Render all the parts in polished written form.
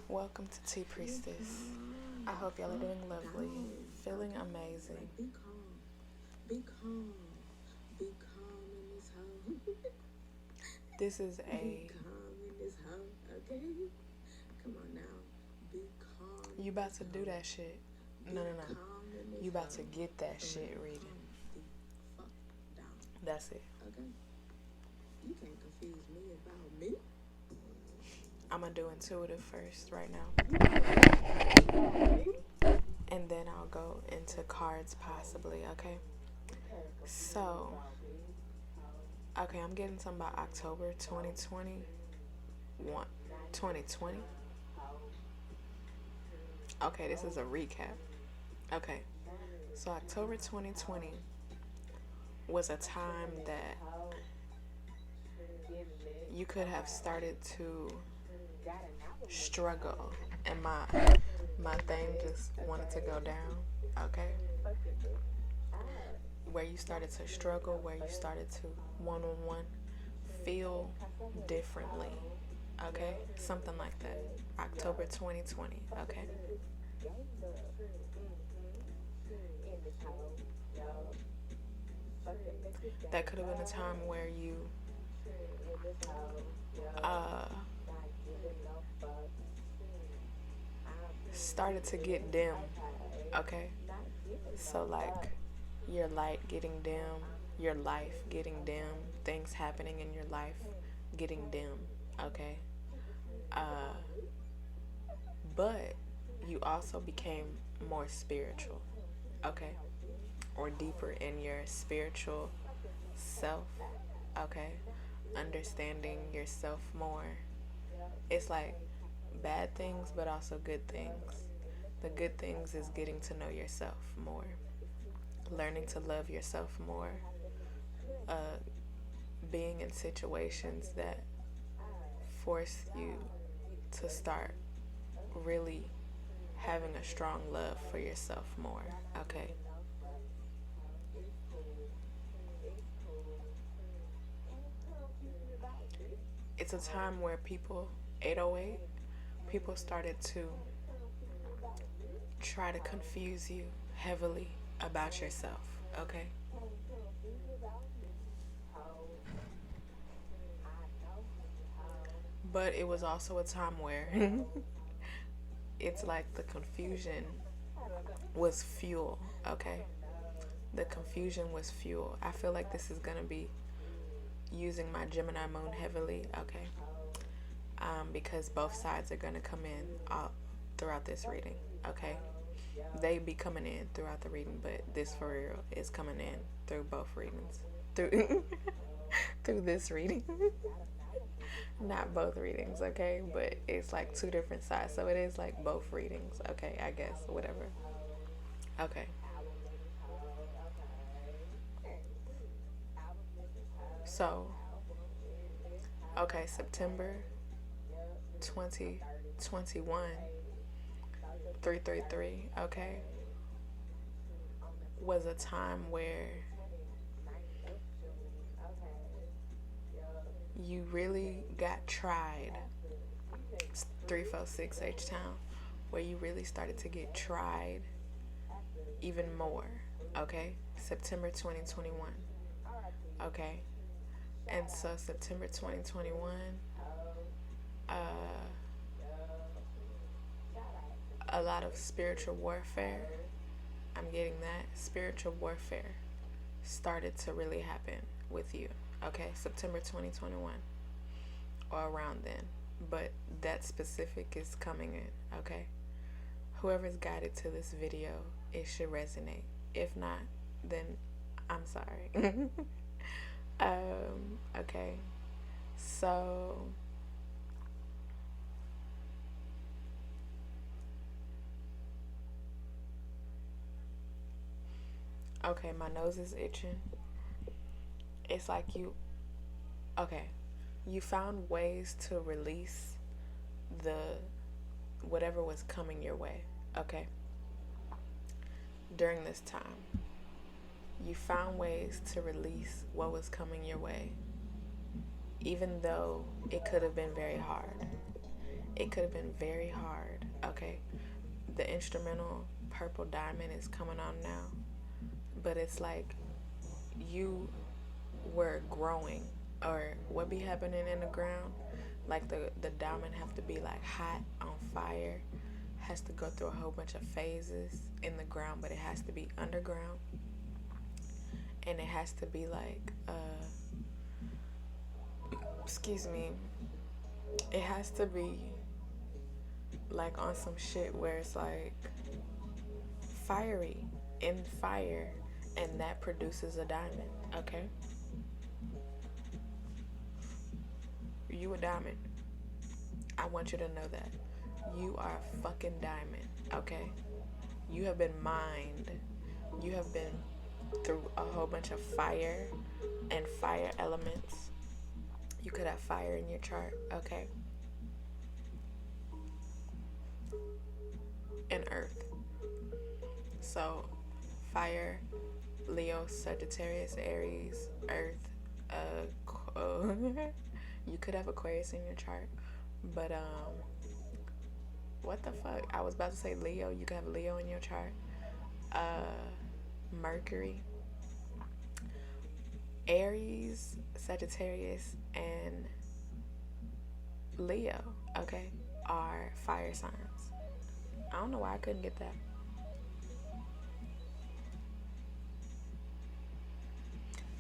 Welcome to Tea Priestess. I hope y'all are doing lovely, feeling amazing. Be calm. Be calm. Be calm in this home. This is Be calm in this home, okay? Come on now. Be calm. You about to do that shit. No. You about to get that shit reading. Calm the fuck down. That's it. Okay? You can't confuse me about me. I'm gonna do intuitive first right now. And then I'll go into cards possibly, okay? So, okay, I'm getting something about October 2021. 2020? Okay, this is a recap. Okay, so October 2020 was a time that you could have started to struggle, and my thing just wanted to go down, okay? Where you started to struggle, where you started to one-on-one feel differently, okay? Something like that. October 2020, okay? That could have been a time where you started to get dim, okay? So like your light getting dim, your life getting dim, things happening in your life getting dim, okay? But you also became more spiritual, okay? Or deeper in your spiritual self, okay? Understanding yourself more. It's like bad things, but also good things. The good things is getting to know yourself more, learning to love yourself more, being in situations that force you to start really having a strong love for yourself more, okay? It's a time where 808, people started to try to confuse you heavily about yourself, okay? But it was also a time where it's like the confusion was fuel, okay? The confusion was fuel. I feel like this is going to be using my Gemini moon heavily, okay? Because both sides are going to come in throughout this reading, okay? They be coming in throughout the reading, but this for real is coming in through both readings. Through through this reading. Not both readings, okay? But it's like two different sides. So it is like both readings, okay? I guess, whatever. Okay. So, okay, September 2021, 333, okay, was a time where you really got tried. 346 H-Town, where you really started to get tried even more, okay? September 2021, okay? And so September 2021, a lot of spiritual warfare, I'm getting that, spiritual warfare started to really happen with you, okay? September 2021, or around then, but that specific is coming in, okay? Whoever's guided to this video, it should resonate. If not, then I'm sorry. Okay, so okay, my nose is itching. It's like you found ways to release whatever was coming your way, okay? During this time, you found ways to release what was coming your way, even though it could have been very hard. It could have been very hard, okay? The instrumental Purple Diamond is coming on now, but it's like you were growing, or what be happening in the ground, like the diamond have to be like hot on fire, has to go through a whole bunch of phases in the ground, but it has to be underground, and it has to be like excuse me, it has to be like on some shit where it's like fiery, in fire, and that produces a diamond, okay? You a diamond. I want you to know that. You are a fucking diamond, okay? You have been mined. You have been through a whole bunch of fire and fire elements. You could have fire in your chart, okay? And earth. So, fire, Leo, Sagittarius, Aries, earth, you could have Aquarius in your chart, but what the fuck? I was about to say Leo. You could have Leo in your chart. Mercury, Aries, Sagittarius, and Leo, okay, are fire signs. I don't know why I couldn't get that.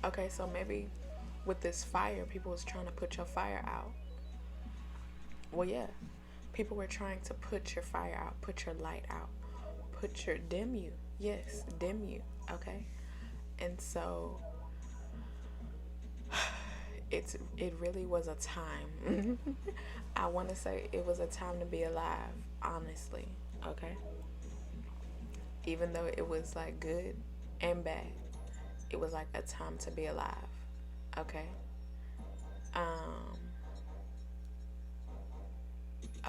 Okay, so maybe with this fire, people was trying to put your fire out. Well, yeah, people were trying to put your fire out, put your light out, dim you. Yes, dim you, okay? And so it really was a time. I want to say it was a time to be alive, honestly, okay? Even though it was like good and bad, it was like a time to be alive, okay?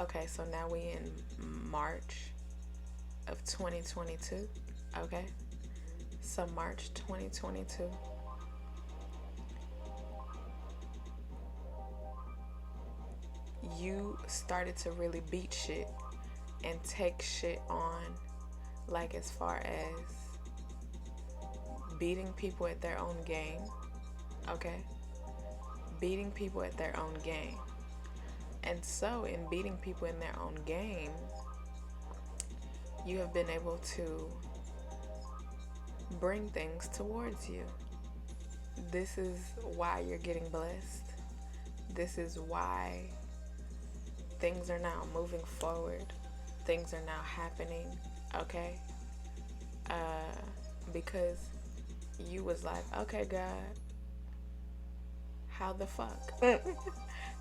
Okay, so now we in March of 2022, okay? So March 2022, you started to really beat shit and take shit on, like as far as beating people at their own game, okay? Beating people at their own game. And so in beating people in their own game, you have been able to bring things towards you. This is why you're getting blessed. This is why things are now moving forward. Things are now happening, okay? Because you was like, okay, God, how the fuck?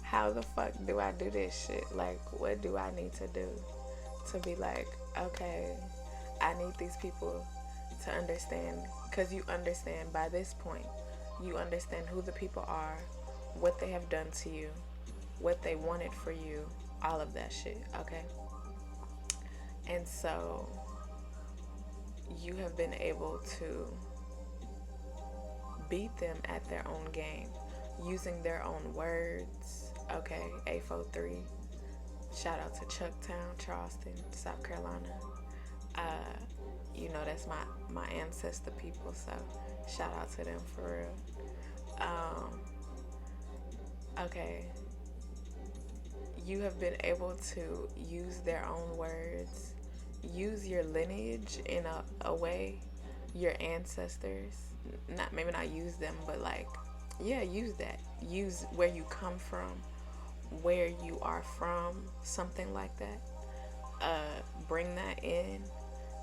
How the fuck do I do this shit? Like, what do I need to do to be like, okay, I need these people to understand? Because you understand by this point, you understand who the people are, what they have done to you, what they wanted for you, all of that shit, okay? And so you have been able to beat them at their own game, using their own words, okay? A43, shout out to Chucktown, Charleston, South Carolina. You know, that's my ancestor people, so shout out to them for real. Okay, you have been able to use their own words, use your lineage in a way, your ancestors, maybe not use them, but like, yeah, use that. Use where you come from, where you are from, something like that. Bring that in.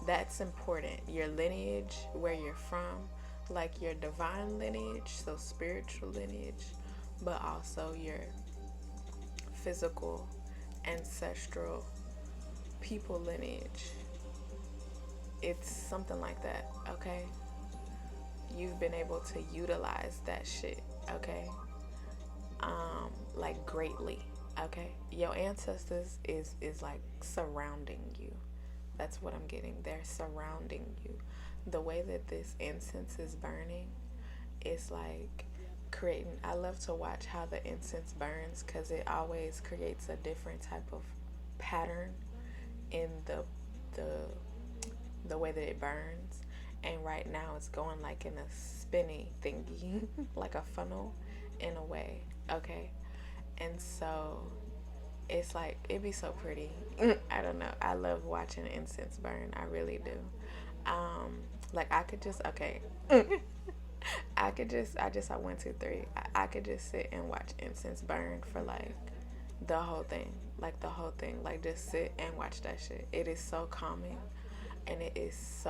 That's important. Your lineage, where you're from, like your divine lineage, so spiritual lineage, but also your physical, ancestral, people lineage. It's something like that, okay? You've been able to utilize that shit, okay? Like greatly, okay? Your ancestors is like surrounding you. That's what I'm getting. They're surrounding you. The way that this incense is burning is like creating, I love to watch how the incense burns because it always creates a different type of pattern in the the way that it burns, and right now it's going like in a spinny thingy, like a funnel in a way, okay? And so it's like it'd be so pretty. I don't know. I love watching incense burn. I really do. Like I could just okay. I 1, 2, 3. I could just sit and watch incense burn for like the whole thing, like the whole thing, like just sit and watch that shit. It is so calming, and it's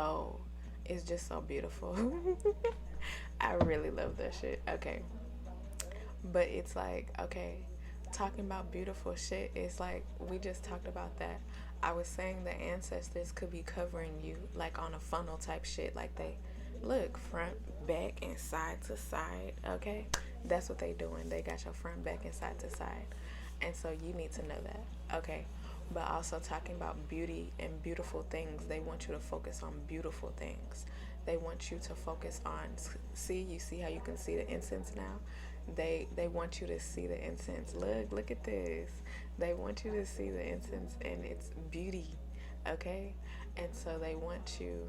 just so beautiful. I really love that shit. Okay, but it's like okay, talking about beautiful shit. It's like we just talked about that. I was saying the ancestors could be covering you like on a funnel type shit, like they look front, back, and side to side. Okay, that's what they doing. They got your front, back, and side to side, and so you need to know that. Okay, but also talking about beauty and beautiful things. They want you to focus on beautiful things. They want you to focus on you see how you can see the incense now. They want you to see the incense. Look at this. They want you to see the incense and its beauty. Okay, and so they want you,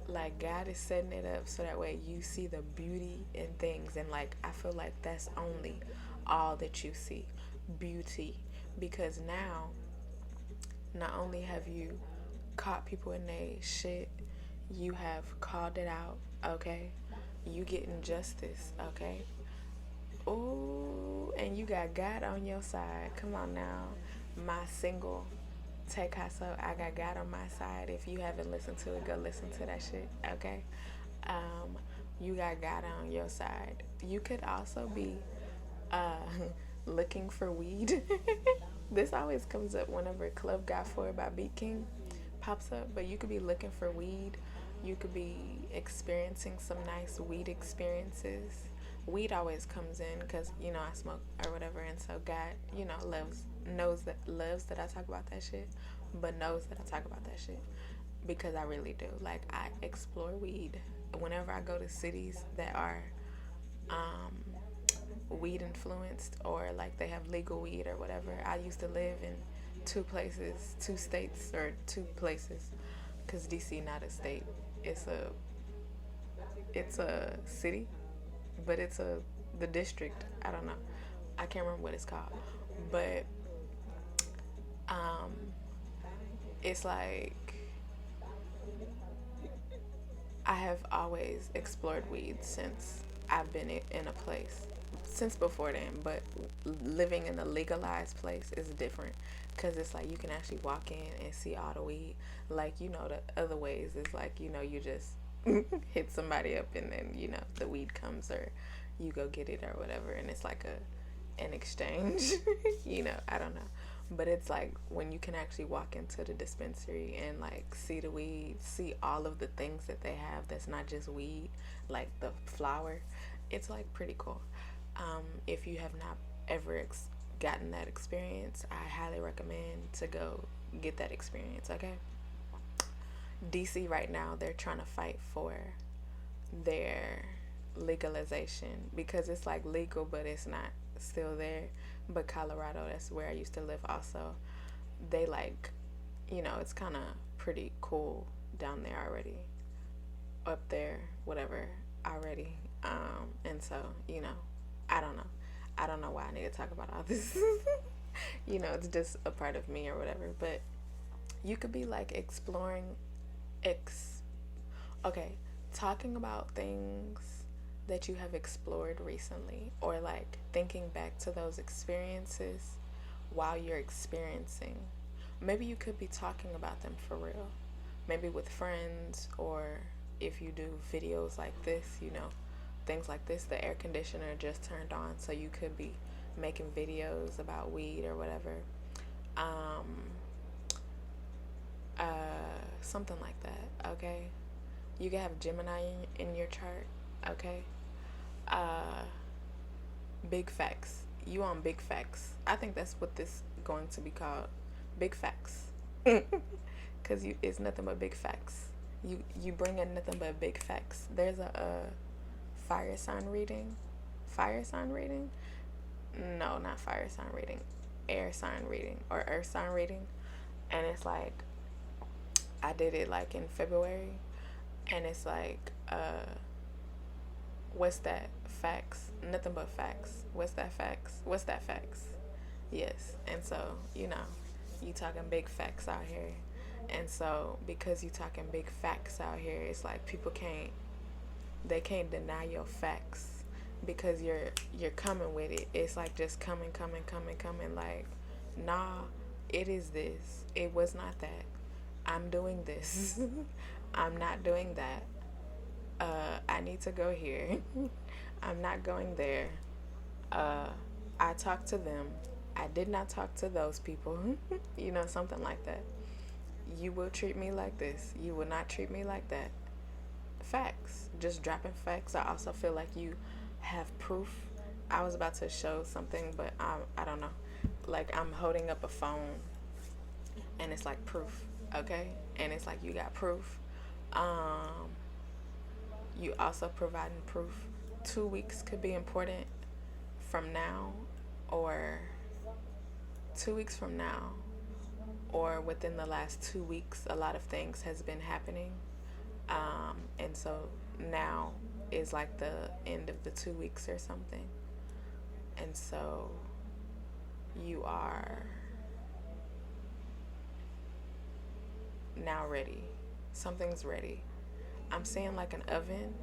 like God is setting it up so that way you see the beauty in things. And like I feel like that's only all that you see, beauty. Because now not only have you caught people in their shit, you have called it out. Okay, you getting justice. Okay, ooh, and you got God on your side. Come on now, my single Taycasso, I got God on my side. If you haven't listened to it, go listen to that shit. Okay, you got God on your side. You could also be uh, looking for weed. This always comes up whenever Club Got 4 by Beat King pops up. But you could be looking for weed. You could be experiencing some nice weed experiences. Weed always comes in because I smoke or whatever, and so God loves that I talk about that shit, but knows that I talk about that shit because I really do. Like I explore weed whenever I go to cities that are weed influenced, or like they have legal weed or whatever. I used to live in two states or two places, because DC not a state. It's a city, but it's the district. I don't know. I can't remember what it's called, but um, it's like I have always explored weed since I've been in a place. Since before then, but living in a legalized place is different because it's like you can actually walk in and see all the weed. Like, the other ways is like, you just hit somebody up and then, the weed comes, or you go get it or whatever. And it's like an exchange, I don't know. But it's like when you can actually walk into the dispensary and like see the weed, see all of the things that they have that's not just weed, like the flower. It's like pretty cool. If you have not ever gotten that experience, I highly recommend to go get that experience. Okay. DC right now, they're trying to fight for their legalization because it's like legal, but it's not still there. But Colorado, that's where I used to live also, they like, it's kind of pretty cool down there already, up there, whatever, already. And so, I don't know why I need to talk about all this. It's just a part of me or whatever. But you could be like exploring, okay, talking about things that you have explored recently, or like thinking back to those experiences while you're experiencing. Maybe you could be talking about them for real. Maybe with friends, or if you do videos like this, things like this. The air conditioner just turned on, so you could be making videos about weed or whatever. Something like that, okay? You can have Gemini in your chart, okay? Big FAX. You on Big FAX. I think that's what this going to be called. Big FAX. Because it's nothing but big facts. You bring in nothing but big facts. There's a fire sign reading. Fire sign reading? No, not fire sign reading. air sign reading or earth sign reading, and it's like I did it like in February, and it's like what's that FAX? Nothing but FAX. What's that FAX? What's that FAX? Yes. And so, you talking big facts out here. And so because you talking big facts out here, it's like people can't deny your facts because you're coming with it. It's like just coming, like, nah, it is this. It was not that. I'm doing this. I'm not doing that. I need to go here. I'm not going there. I talked to them. I did not talk to those people. Something like that. You will treat me like this. You will not treat me like that. Facts. Just dropping facts. I also feel like you have proof. I was about to show something, but I don't know. Like, I'm holding up a phone, and it's like proof, okay? And it's like you got proof. You also providing proof. 2 weeks could be important from now, or 2 weeks from now, or within the last 2 weeks, a lot of things has been happening. And so now is like the end of the 2 weeks or something. And so you are now ready. Something's ready. I'm seeing like an oven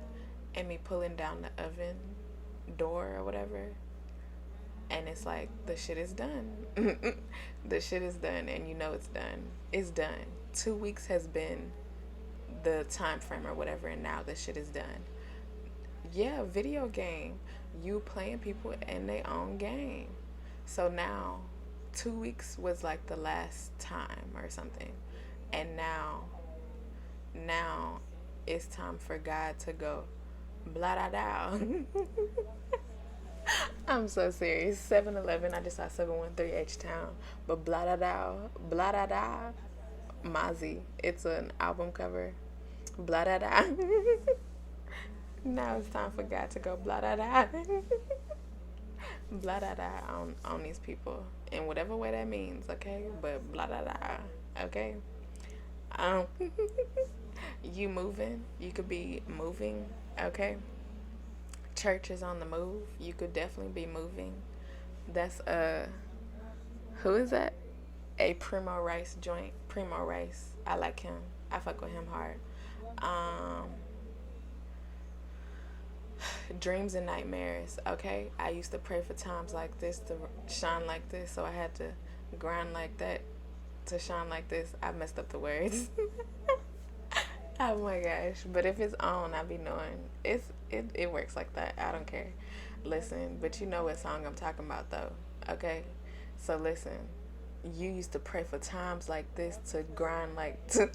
and me pulling down the oven door or whatever. And it's like, the shit is done. The shit is done, and it's done. It's done. 2 weeks has been the time frame or whatever, and now the shit is done. Yeah, video game. You playing people in their own game. So now, 2 weeks was like the last time or something. And now it's time for God to go, blah, da, da. I'm so serious. 7-Eleven, I just saw 713 H-Town. But blah, da, da, Mozzie. It's an album cover. Blah, da, da. Now it's time for God to go, blah, da, da. Blah, da, da on these people. In whatever way that means, okay? But blah, da, da, okay? You moving. You could be moving, okay? Church is on the move. You could definitely be moving. That's who is that? A Primo Rice joint. Primo Rice. I like him. I fuck with him hard. Dreams and nightmares. Okay, I used to pray for times like this to shine like this, so I had to grind like that to shine like this. I messed up the words. Oh my gosh. But if it's on, I be knowing. It works like that. I don't care. Listen, but you know what song I'm talking about though. Okay? So listen. You used to pray for times like this to grind like to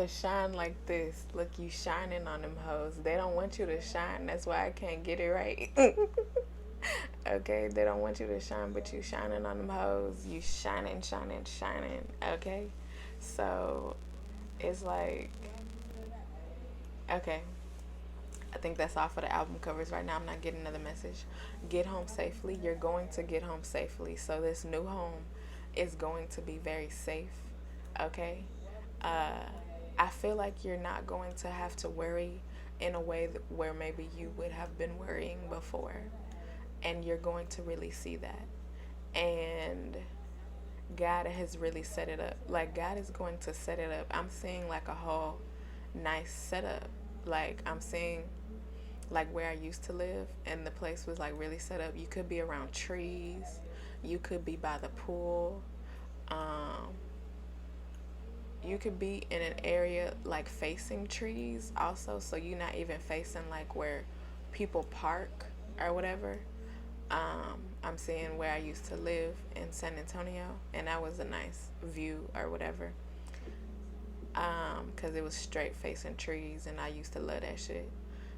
shine like this. Look, you shining on them hoes. They don't want you to shine. That's why I can't get it right. Okay? They don't want you to shine, but you shining on them hoes. You shining. Okay? So it's like, okay, I think that's all for the album covers right now. I'm not getting another message. Get home safely. You're going to get home safely. So this new home is going to be very safe, okay? I feel like you're not going to have to worry in a way where maybe you would have been worrying before. And you're going to really see that. And God has really set it up. Like, God is going to set it up. I'm seeing like a whole nice setup. Like, I'm seeing like where I used to live, and the place was like really set up. You could be around trees. You could be by the pool. You could be in an area like facing trees also, so you're not even facing like where people park or whatever. I'm seeing where I used to live in San Antonio, and that was a nice view or whatever, because it was straight facing trees, and I used to love that shit.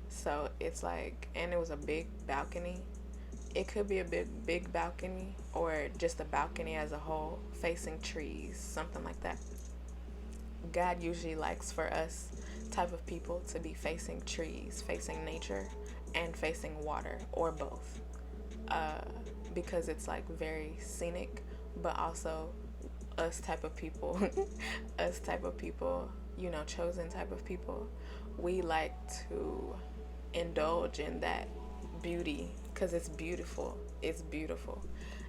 So it's like, and it was a big balcony. It could be a big balcony, or just a balcony as a whole facing trees, something like that. God usually likes for us type of people to be facing trees, facing nature, and facing water, or both. because it's like very scenic, but also us type of people, us type of people, you know, chosen type of people, we like to indulge in that beauty because it's beautiful. It's beautiful.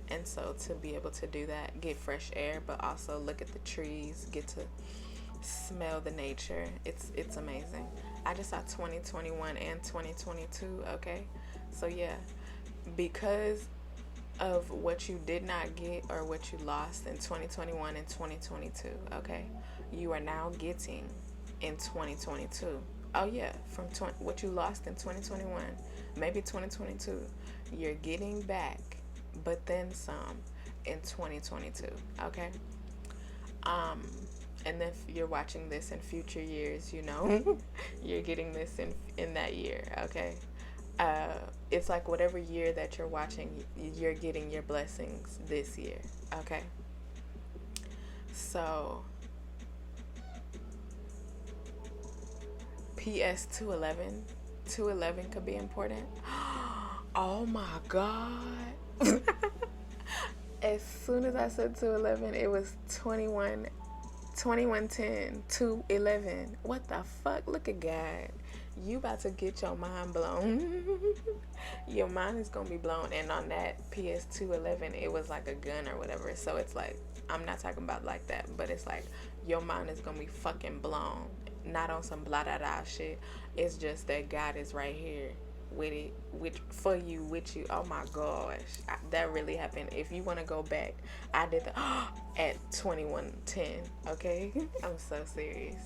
And so to be able to do that, get fresh air, but also look at the trees, get to smell the nature. It's amazing. I just saw 2021 and 2022, okay? So yeah, because of what you did not get or what you lost in 2021 and 2022, okay? You are now getting in 2022. Oh yeah, from what you lost in 2021, maybe 2022, you're getting back, but then some in 2022, okay? Um, and if you're watching this in future years, you know, you're getting this in that year, okay? It's like whatever year that you're watching, you're getting your blessings this year, okay? So, PS 211 could be important. Oh my God. As soon as I said 211, it was 2110, 211. What the fuck? Look at God. You about to get your mind blown. Your mind is gonna be blown. And on that PS211, it was like a gun or whatever. So it's like, I'm not talking about like that, but it's like your mind is gonna be fucking blown. Not on some blah da da shit. It's just that God is right here with it, for you, with you. Oh my gosh, that really happened. If you want to go back, I did the at 2110. Okay, I'm so serious.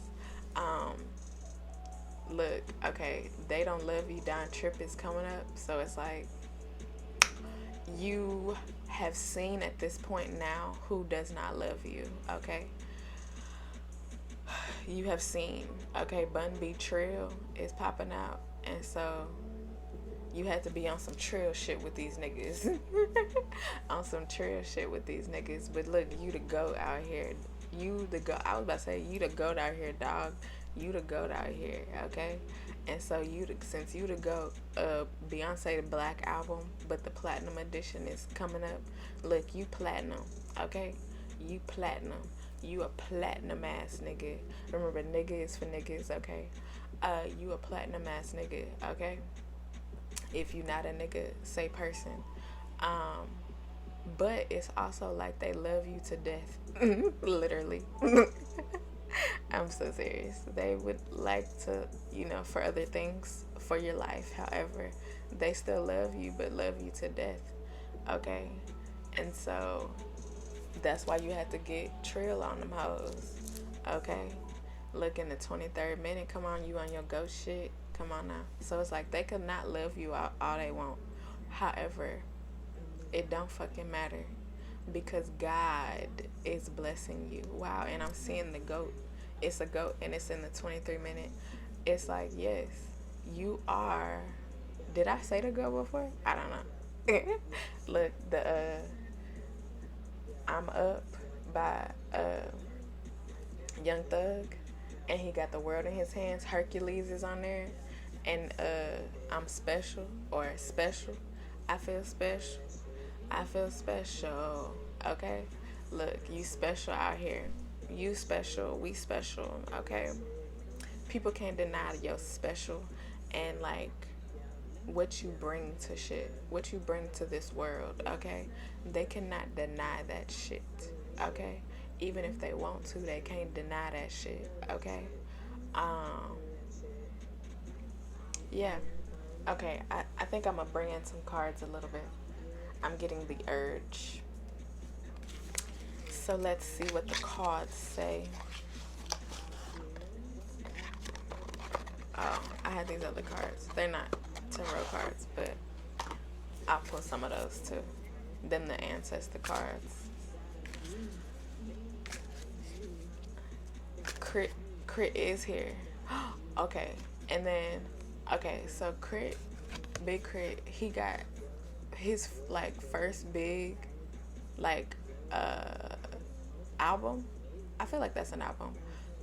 Look, okay, They Don't Love You Don Trip is coming up, so it's like you have seen at this point now who does not love you. Okay, you have seen. Okay, Bun B Trill is popping out, and so you had to be on some trill shit with these niggas. On some trill shit with these niggas. But look, you the goat out here. You the goat. I was about to say, you the goat out here, dog. You the goat out here, okay? And so since you the goat, Beyonce the Black album, but the platinum edition is coming up. Look, you platinum, okay? You platinum. You a platinum ass nigga. Remember, nigga is for niggas, okay? You a platinum ass nigga, okay? If you not a nigga, say person. But it's also like they love you to death. Literally. I'm so serious. They would like to, you know, for other things, for your life. However, they still love you, but love you to death. Okay? And so that's why you had to get Trill on them hoes. Okay? Look, in the 23rd minute, come on, you on your ghost shit. Come on now. So it's like they could not love you all they want. However, it don't fucking matter because God is blessing you. Wow. And I'm seeing the goat. It's a goat and it's in the 23 minute. It's like, yes, you are. Did I say the goat before? I don't know. Look, I'm Up by Young Thug, and he got the world in his hands. Hercules is on there, and I'm special or special. I feel special. I feel special. Okay, look, you special out here. You special. We special. Okay, people can't deny your special, and like what you bring to shit, what you bring to this world. Okay, they cannot deny that shit. Okay, even if they want to, they can't deny that shit. Okay, yeah. Okay, I think I'm gonna bring in some cards a little bit. I'm getting the urge. So let's see what the cards say. Oh, I had these other cards. They're not tarot cards, but I'll pull some of those too. Them the ancestor cards. Crit is here. Okay, and then so Big Crit, he got his like first big like album. I feel like that's an album.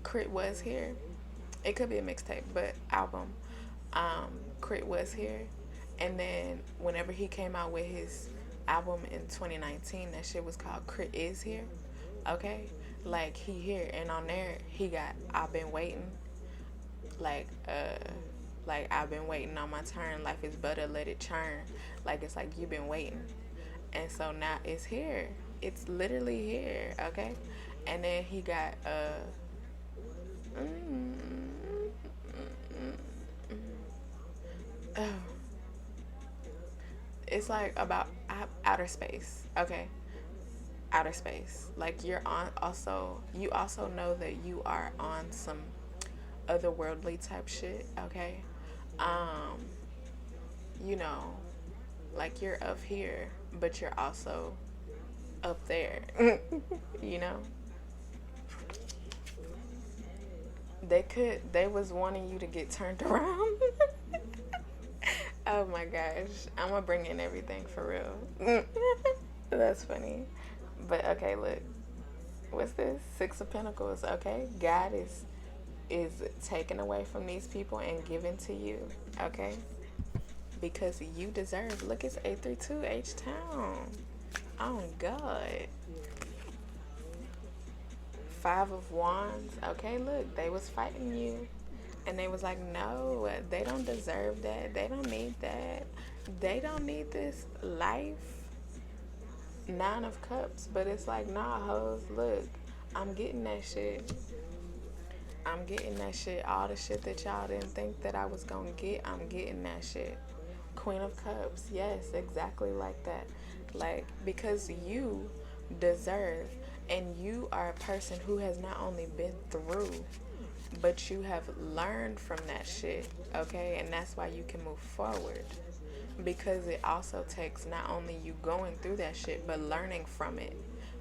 Crit was here. It could be a mixtape, but album. Crit was here, and then whenever he came out with his album in 2019. That shit was called Crit Is Here. Okay? Like, he here. And on there, he got I've Been Waiting. Like I've been waiting on my turn. Life is butter, let it churn. Like, it's like you've been waiting. And so now it's here. It's literally here, okay? And then he got it's like about outer space, okay? Outer space. Like, you also know that you are on some otherworldly type shit, okay? Um, you know, like, you're up here, but you're also up there, you know? They was wanting you to get turned around. Oh my gosh. I'm gonna bring in everything for real. That's funny. But okay, look. What's this? Six of Pentacles, okay? God is taken away from these people and given to you, okay? Because you deserve. Look, it's 832 H-Town. Oh, God. Five of Wands. Okay, look, they was fighting you. And they was like, no, they don't deserve that. They don't need that. They don't need this life. Nine of Cups. But it's like, nah, hoes, look, I'm getting that shit. I'm getting that shit. All the shit that y'all didn't think that I was gonna get, I'm getting that shit. Queen of Cups. Yes, exactly like that. Like, because you deserve, and you are a person who has not only been through, but you have learned from that shit, okay? And that's why you can move forward. Because it also takes not only you going through that shit, but learning from it.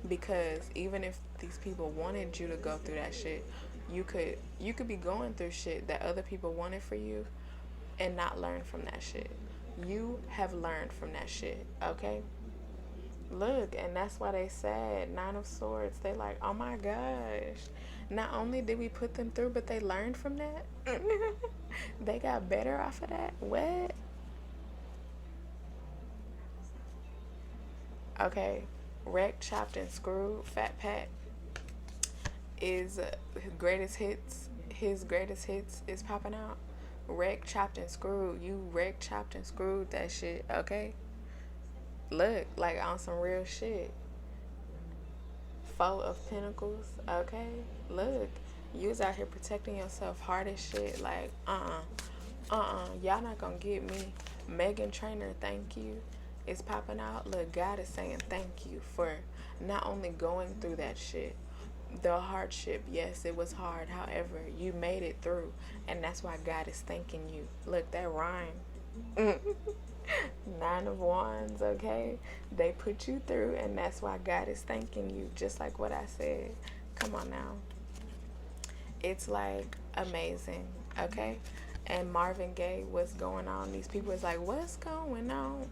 Because even if these people wanted you to go through that shit, you could be going through shit that other people wanted for you and not learn from that shit. You have learned from that shit, okay? Look, and that's why they said Nine of Swords. They like, oh my gosh. Not only did we put them through, but they learned from that. They got better off of that. What? Okay. Wrecked, Chopped, and Screwed. Fat Pat is greatest hits. His greatest hits is popping out. Wrecked, Chopped, and Screwed. You wrecked, chopped, and screwed that shit, okay? Look, like on some real shit. Four of Pentacles, okay? Look, you was out here protecting yourself hard as shit. Like, y'all not gonna get me. Megan Trainor, thank you. It's popping out. Look, God is saying thank you for not only going through that shit, the hardship. Yes, it was hard. However, you made it through. And that's why God is thanking you. Look, that rhyme. Nine of Wands, okay? They put you through, and that's why God is thanking you, just like what I said. Come on now. It's like amazing, okay? And Marvin Gaye, what's going on? These people is like, what's going on?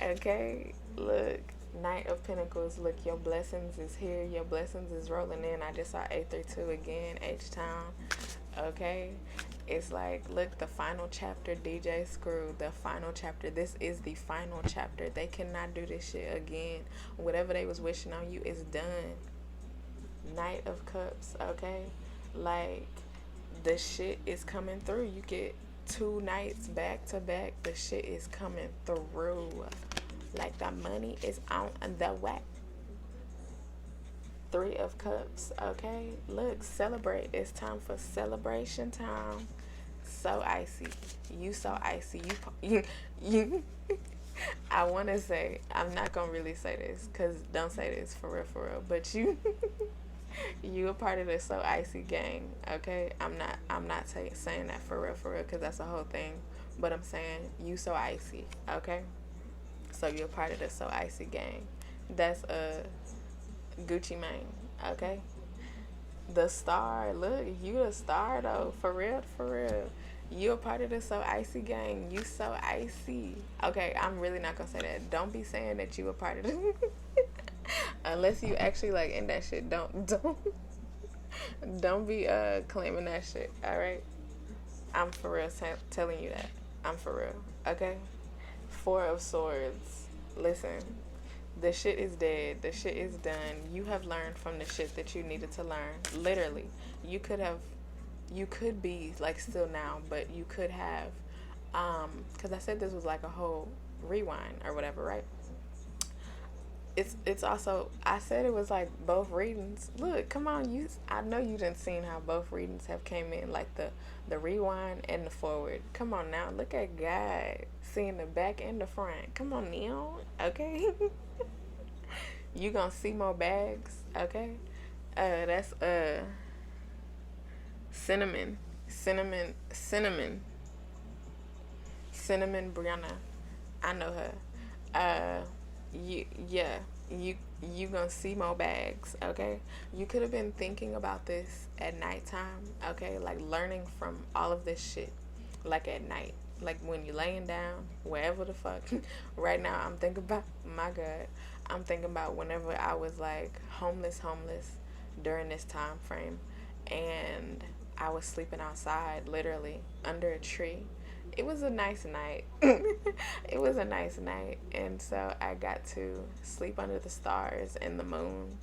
Okay, look, Knight of Pentacles. Look, your blessings is here. Your blessings is rolling in. I just saw 832 again, H-Town, okay? It's like, look, the final chapter, DJ Screw, the final chapter. This is the final chapter. They cannot do this shit again. Whatever they was wishing on you is done. Knight of Cups, okay? Like, the shit is coming through. You get 2 nights back to back. The shit is coming through. Like, the money is on the way. 3 of Cups, okay? Look, celebrate. It's time for celebration time. So icy. You so icy. You I want to say, I'm not going to really say this, because don't say this for real. But you a part of the So Icy gang, okay? I'm not saying that for real, because that's a whole thing. But I'm saying you so icy, okay? So you're a part of the So Icy gang. That's Gucci Mane, okay? The star, look, you a star though, for real. You a part of the So Icy gang. You so icy. Okay, I'm really not gonna say that. Don't be saying that you a part of it. Unless you actually like in that shit. Don't be claiming that shit, alright? I'm for real telling you that. I'm for real, okay? 4 of Swords. Listen, the shit is dead. The shit is done. You have learned from the shit that you needed to learn. Literally. You could have, you could be like still now, but you could have, because I said this was like a whole rewind or whatever, right? It's also, I said it was like both readings. Look, come on, you. I know you didn't seen how both readings have came in, like the rewind and the forward. Come on now, look at God seeing the back and the front. Come on now, okay. You gonna see more bags, okay? That's cinnamon, cinnamon, cinnamon, cinnamon. Brianna, I know her. Yeah, you you gonna see more bags, okay? You could have been thinking about this at nighttime, okay? Like learning from all of this shit, like at night, like when you laying down, wherever the fuck. Right now, I'm thinking about my God. I'm thinking about whenever I was like homeless during this time frame, and I was sleeping outside, literally under a tree. It was a nice night. It was a nice night. And so I got to sleep under the stars and the moon.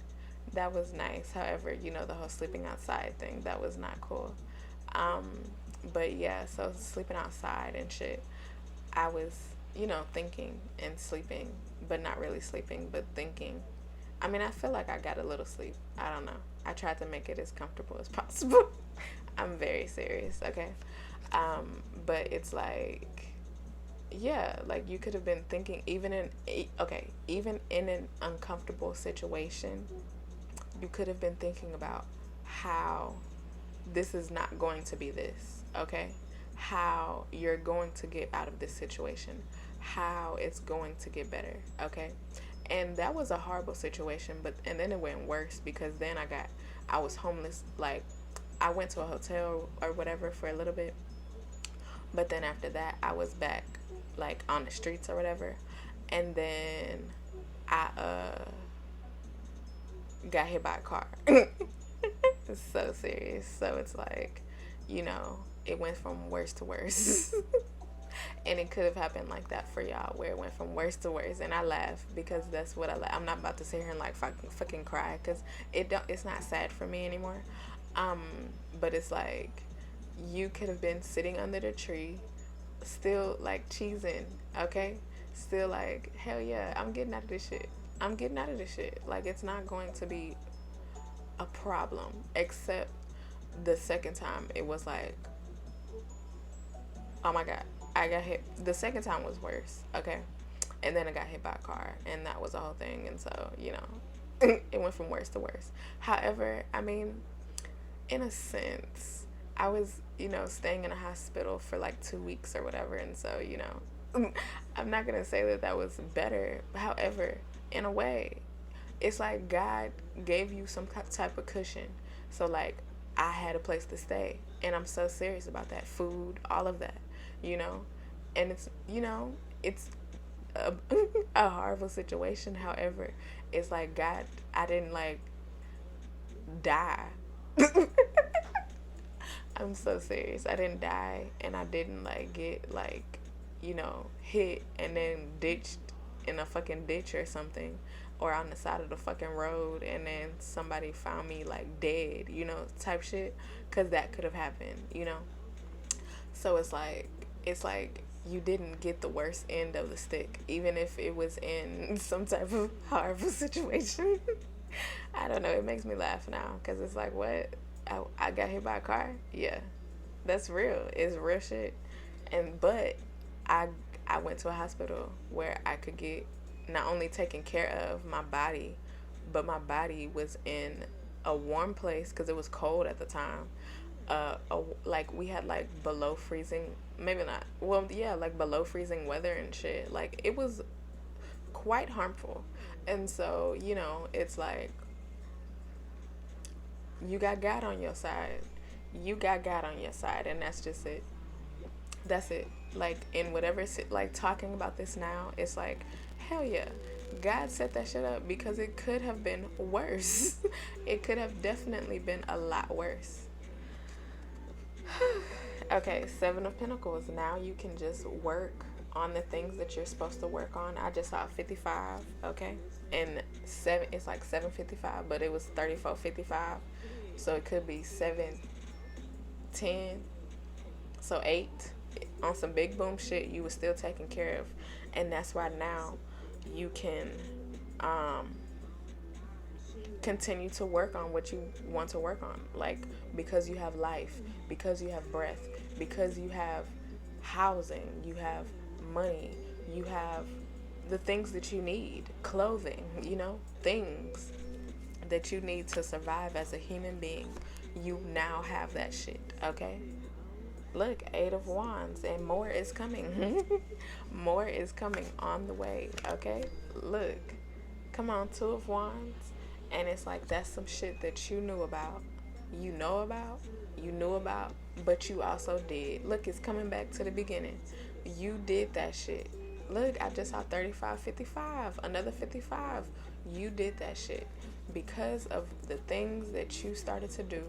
That was nice. However, you know, the whole sleeping outside thing, that was not cool. Um, but yeah, so sleeping outside and shit, I was, you know, thinking and sleeping, but not really sleeping, but thinking. I mean, I feel like I got a little sleep. I don't know. I tried to make it as comfortable as possible. I'm very serious, okay? But it's like, yeah, like you could have been thinking, even in an uncomfortable situation, you could have been thinking about how this is not going to be this, okay? How you're going to get out of this situation, how it's going to get better, okay? And that was a horrible situation, but and then it went worse because then I was homeless. Like I went to a hotel or whatever for a little bit, but then after that I was back like on the streets or whatever, and then I got hit by a car. It's so serious. So it's like, you know, it went from worse to worse. And it could have happened like that for y'all, where it went from worse to worse. And I laugh because that's what I like. I'm not about to sit here and like fucking cry because it's not sad for me anymore. Um, but it's like you could have been sitting under the tree, still like cheesing, okay? Still like, hell yeah, I'm getting out of this shit. I'm getting out of this shit. Like it's not going to be a problem, except the second time it was like, oh my God, I got hit. The second time was worse, okay? And then I got hit by a car, and that was the whole thing. And so, you know, it went from worse to worse. However, I mean, in a sense, I was, you know, staying in a hospital for like 2 weeks or whatever. And so, you know, I'm not going to say that that was better. However, in a way, it's like God gave you some type of cushion. So, like, I had a place to stay. And I'm so serious about that. Food, all of that, you know. And it's, you know, it's a horrible situation. However, it's like God, I didn't like die. I'm so serious. I didn't die, and I didn't like get like, you know, hit and then ditched in a fucking ditch or something, or on the side of the fucking road, and then somebody found me like dead, you know, type shit, cause that could have happened, you know. So it's like you didn't get the worst end of the stick, even if it was in some type of horrible situation. I don't know. It makes me laugh now because it's like, what? I got hit by a car? Yeah, that's real. It's real shit. But I I went to a hospital where I could get not only taken care of my body, but my body was in a warm place because it was cold at the time. Like we had like below freezing, maybe not. Well, yeah, like below freezing weather and shit. Like it was quite harmful. And so, you know, it's like you got God on your side. You got God on your side, and that's just it. That's it. Like in whatever, like talking about this now, it's like, hell yeah, God set that shit up because it could have been worse. It could have definitely been a lot worse. Okay, Seven of Pentacles. Now you can just work on the things that you're supposed to work on. I just saw 55, okay? And it's like 7:55, but it was 34:55. So it could be 7:10. So 8 on some big boom shit you was still taken care of. And that's why now you can continue to work on what you want to work on, like because you have life, because you have breath, because you have housing, you have money, you have the things that you need, clothing, things that you need to survive as a human being. You now have that shit, okay? Look, 8 of Wands, and more is coming. More is coming on the way, okay? Look, come on, 2 of Wands, and it's like that's some shit that you knew about. You knew about, but you also did. Look, it's coming back to the beginning. You did that shit. Look, I just saw 35:55, another 55. You did that shit because of the things that you started to do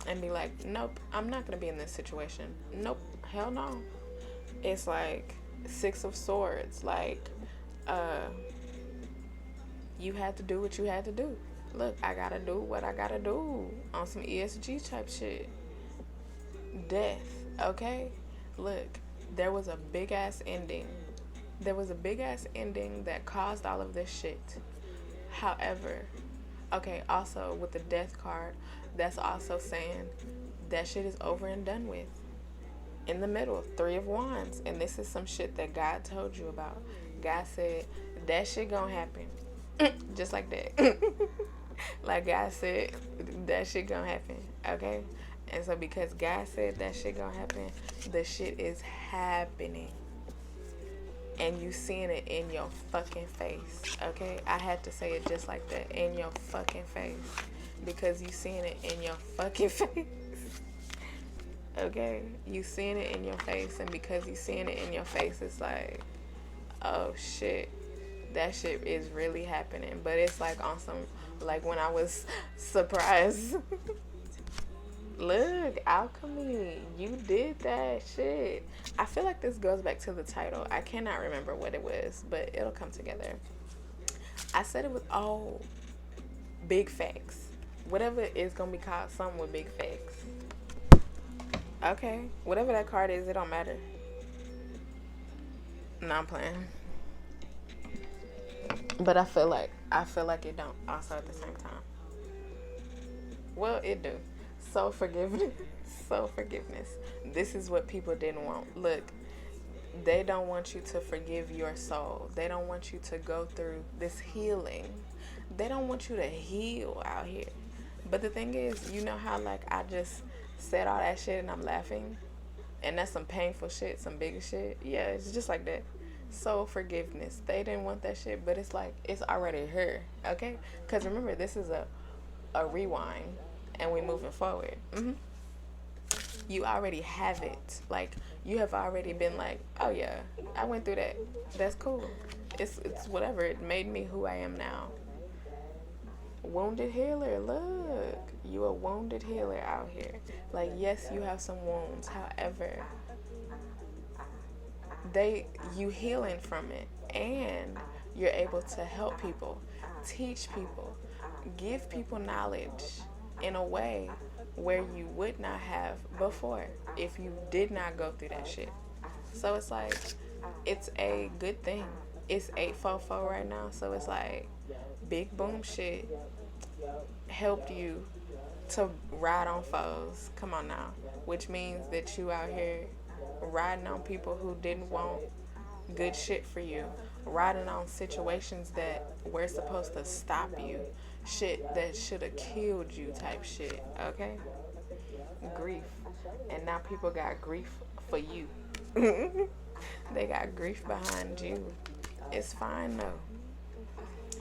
and be like, nope, I'm not going to be in this situation. Nope, hell no. It's like 6 of Swords. Like, you had to do what you had to do. Look, I got to do what I got to do on some ESG type shit. Death, okay? Look, there was a big ass ending. There was a big ass ending that caused all of this shit. However, okay, also with the death card, that's also saying that shit is over and done with. In the middle, 3 of Wands. And this is some shit that God told you about. God said, that shit gonna happen. Just like that. Like God said, that shit gonna happen. Okay? And so because God said that shit gonna happen, the shit is happening. And you seeing it in your fucking face. Okay? I had to say it just like that. In your fucking face. Because you seeing it in your fucking face. Okay? You seeing it in your face. And because you seeing it in your face, it's like, oh shit. That shit is really happening. But it's like on some, like when I was surprised. Look, alchemy, you did that shit. I feel like this goes back to the title. I cannot remember what it was, but it'll come together. I said it was, big FAX. Whatever it's going to be called, something with big FAX. Okay, whatever that card is, it don't matter. No, I'm playing. But I feel like it don't also at the same time. Well, it do. So forgiveness. This is what people didn't want. Look, they don't want you to forgive your soul. They don't want you to go through this healing. They don't want you to heal out here. But the thing is, you know how like I just said all that shit and I'm laughing? And that's some painful shit, some bigger shit. Yeah, it's just like that. So forgiveness. They didn't want that shit, but it's like it's already here, okay? Because remember, this is a rewind, and we moving forward. You already have it. Like you have already been like, oh yeah, I went through that. That's cool. It's whatever. It made me who I am now. Wounded healer. Look, you a wounded healer out here. Like yes, you have some wounds. However, you healing from it, and you're able to help people, teach people, give people knowledge in a way where you would not have before if you did not go through that shit. So it's like it's a good thing. It's 844 right now, so it's like big boom shit helped you to ride on foes. Come on now, which means that you out here riding on people who didn't want good shit for you, riding on situations that were supposed to stop you, shit that should have killed you type shit, okay? Grief. And now people got grief for you. They got grief behind you. It's fine though.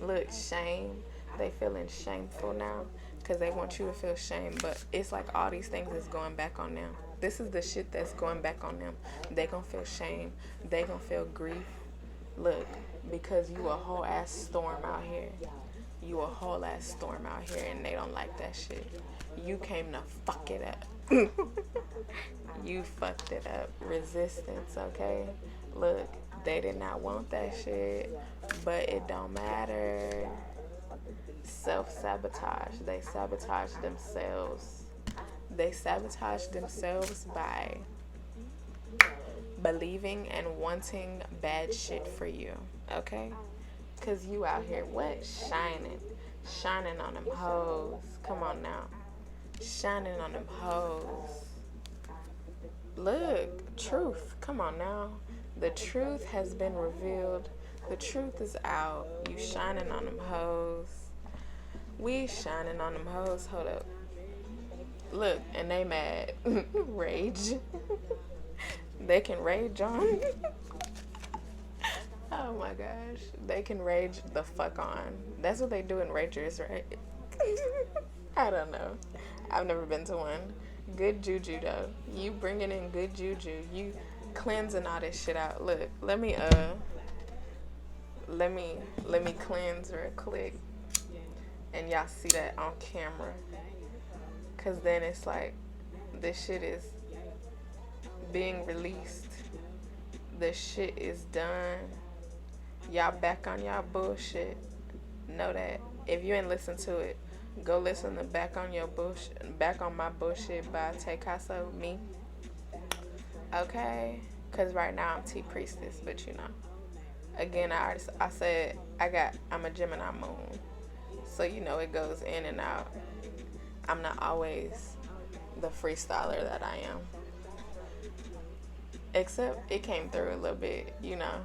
Look, shame. They feeling shameful now because they want you to feel shame, but it's like all these things is going back on them. This is the shit that's going back on them. They gonna feel shame. They gonna feel grief. Look, because you a whole ass storm out here. You a whole ass storm out here, and they don't like that shit. You came to fuck it up. You fucked it up. Resistance, okay? Look, they did not want that shit, but it don't matter. Self-sabotage. They sabotage themselves. They sabotage themselves by believing and wanting bad shit for you, okay? Because you out here, what? Shining on them hoes. Come on now. Shining on them hoes. Look, truth. Come on now. The truth has been revealed. The truth is out. You shining on them hoes. We shining on them hoes. Hold up. Look, and they mad. Rage. They can rage on. Oh my gosh. They can rage the fuck on. That's what they do in ragers, right? I don't know. I've never been to one. Good juju though. You bringing in good juju. You cleansing all this shit out. Look, let me cleanse real quick. And y'all see that on camera. Cause then it's like this shit is being released. The shit is done. Y'all back on y'all bullshit. Know that. If you ain't listen to it, go listen to Back on My Bullshit by Taycasso, me. Okay? Cause right now I'm T Priestess, but you know. Again, I said I'm a Gemini moon. So you know it goes in and out. I'm not always the freestyler that I am. Except it came through a little bit, you know.